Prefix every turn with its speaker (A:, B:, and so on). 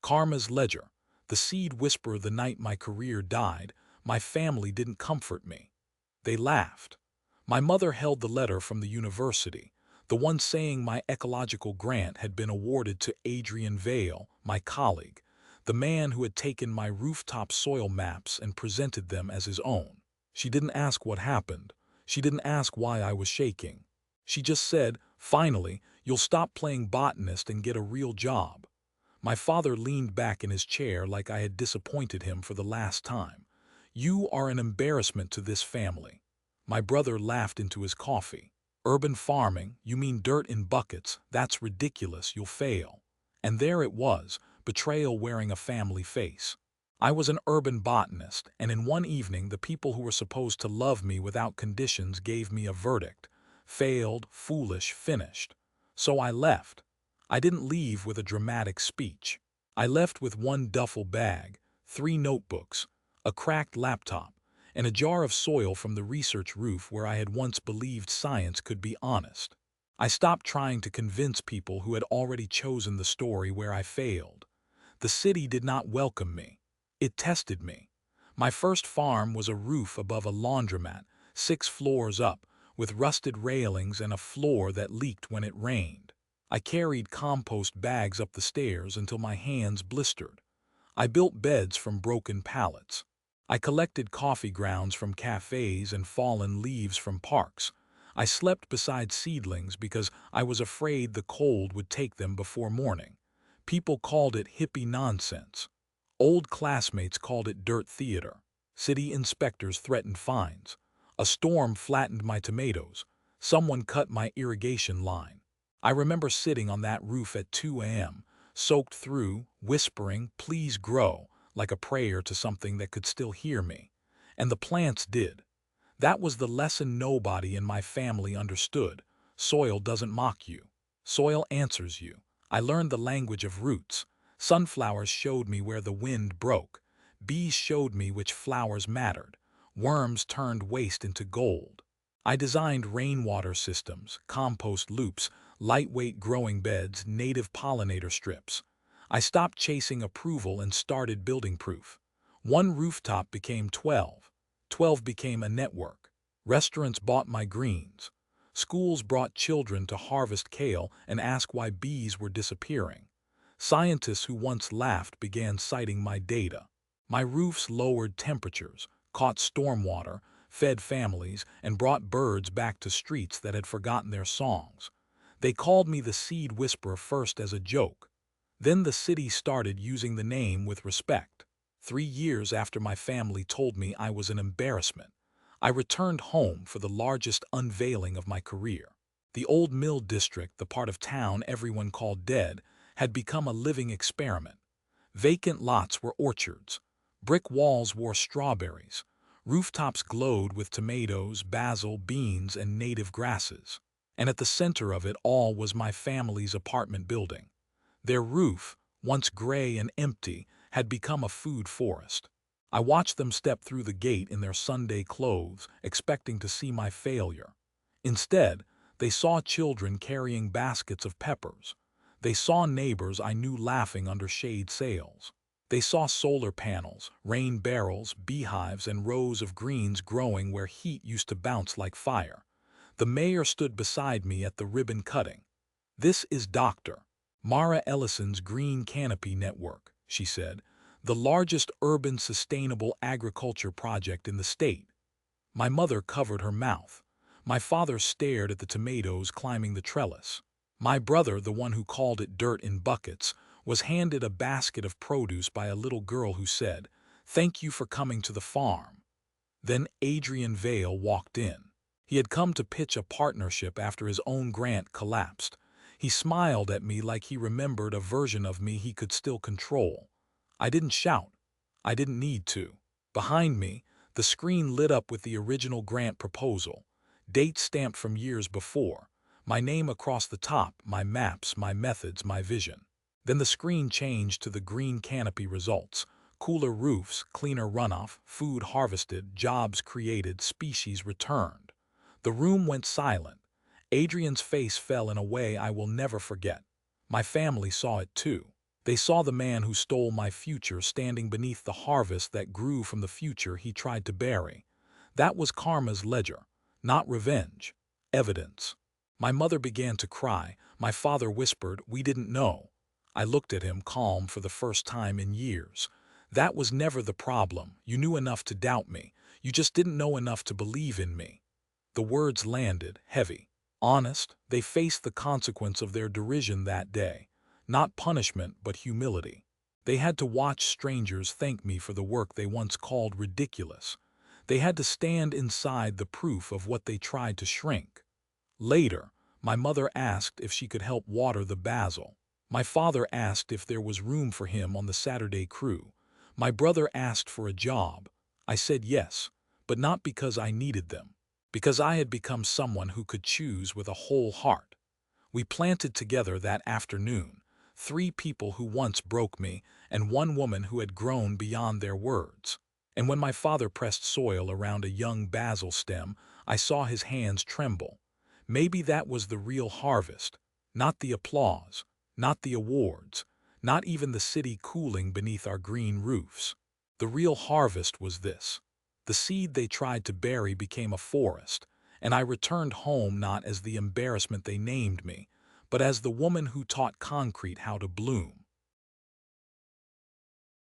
A: Karma's ledger. The seed whisperer the night my career died, my family didn't comfort me. They laughed. My mother held the letter from the university, the one saying my ecological grant had been awarded to Adrian Vale, my colleague, the man who had taken my rooftop soil maps and presented them as his own. She didn't ask what happened. She didn't ask why I was shaking. She just said, "Finally, you'll stop playing botanist and get a real job." My father leaned back in his chair like I had disappointed him for the last time. "You are an embarrassment to this family." My brother laughed into his coffee. "Urban farming, you mean dirt in buckets, that's ridiculous, you'll fail." And there it was, betrayal wearing a family face. I was an urban botanist, and in one evening the people who were supposed to love me without conditions gave me a verdict. Failed, foolish, finished. So I left. I didn't leave with a dramatic speech. I left with one duffel bag, 3 notebooks, a cracked laptop, and a jar of soil from the research roof where I had once believed science could be honest. I stopped trying to convince people who had already chosen the story where I failed. The city did not welcome me. It tested me. My first farm was a roof above a laundromat, 6 floors up, with rusted railings and a floor that leaked when it rained. I carried compost bags up the stairs until my hands blistered. I built beds from broken pallets. I collected coffee grounds from cafes and fallen leaves from parks. I slept beside seedlings because I was afraid the cold would take them before morning. People called it hippie nonsense. Old classmates called it dirt theater. City inspectors threatened fines. A storm flattened my tomatoes. Someone cut my irrigation line. I remember sitting on that roof at 2 a.m., soaked through, whispering, "Please grow," like a prayer to something that could still hear me. And the plants did. That was the lesson nobody in my family understood. Soil doesn't mock you. Soil answers you. I learned the language of roots. Sunflowers showed me where the wind broke. Bees showed me which flowers mattered. Worms turned waste into gold. I designed rainwater systems, compost loops, lightweight growing beds, native pollinator strips. I stopped chasing approval and started building proof. One rooftop became 12. 12 became a network. Restaurants bought my greens. Schools brought children to harvest kale and ask why bees were disappearing. Scientists who once laughed began citing my data. My roofs lowered temperatures, caught stormwater, fed families, and brought birds back to streets that had forgotten their songs. They called me the seed whisperer first as a joke. Then the city started using the name with respect. 3 years after my family told me I was an embarrassment, I returned home for the largest unveiling of my career. The old mill district, the part of town everyone called dead, had become a living experiment. Vacant lots were orchards. Brick walls wore strawberries. Rooftops glowed with tomatoes, basil, beans, and native grasses. And at the center of it all was my family's apartment building. Their roof, once gray and empty, had become a food forest. I watched them step through the gate in their Sunday clothes, expecting to see my failure. Instead, they saw children carrying baskets of peppers. They saw neighbors I knew laughing under shade sails. They saw solar panels, rain barrels, beehives, and rows of greens growing where heat used to bounce like fire. The mayor stood beside me at the ribbon cutting. "This is Dr. Mara Ellison's Green Canopy Network," she said, "the largest urban sustainable agriculture project in the state." My mother covered her mouth. My father stared at the tomatoes climbing the trellis. My brother, the one who called it dirt in buckets, was handed a basket of produce by a little girl who said, "Thank you for coming to the farm." Then Adrian Vale walked in. He had come to pitch a partnership after his own grant collapsed. He smiled at me like he remembered a version of me he could still control. I didn't shout. I didn't need to. Behind me, the screen lit up with the original grant proposal, date stamped from years before, my name across the top, my maps, my methods, my vision. Then the screen changed to the green canopy results: cooler roofs, cleaner runoff, food harvested, jobs created, species returned. The room went silent. Adrian's face fell in a way I will never forget. My family saw it too. They saw the man who stole my future standing beneath the harvest that grew from the future he tried to bury. That was karma's ledger, not revenge. Evidence. My mother began to cry. My father whispered, "We didn't know." I looked at him, calm for the first time in years. "That was never the problem. You knew enough to doubt me. You just didn't know enough to believe in me." The words landed, heavy. Honest, they faced the consequence of their derision that day. Not punishment, but humility. They had to watch strangers thank me for the work they once called ridiculous. They had to stand inside the proof of what they tried to shrink. Later, my mother asked if she could help water the basil. My father asked if there was room for him on the Saturday crew. My brother asked for a job. I said yes, but not because I needed them, because I had become someone who could choose with a whole heart. We planted together that afternoon, 3 people who once broke me and 1 woman who had grown beyond their words. And when my father pressed soil around a young basil stem, I saw his hands tremble. Maybe that was the real harvest, not the applause, not the awards, not even the city cooling beneath our green roofs. The real harvest was this. The seed they tried to bury became a forest, and I returned home not as the embarrassment they named me, but as the woman who taught concrete how to bloom.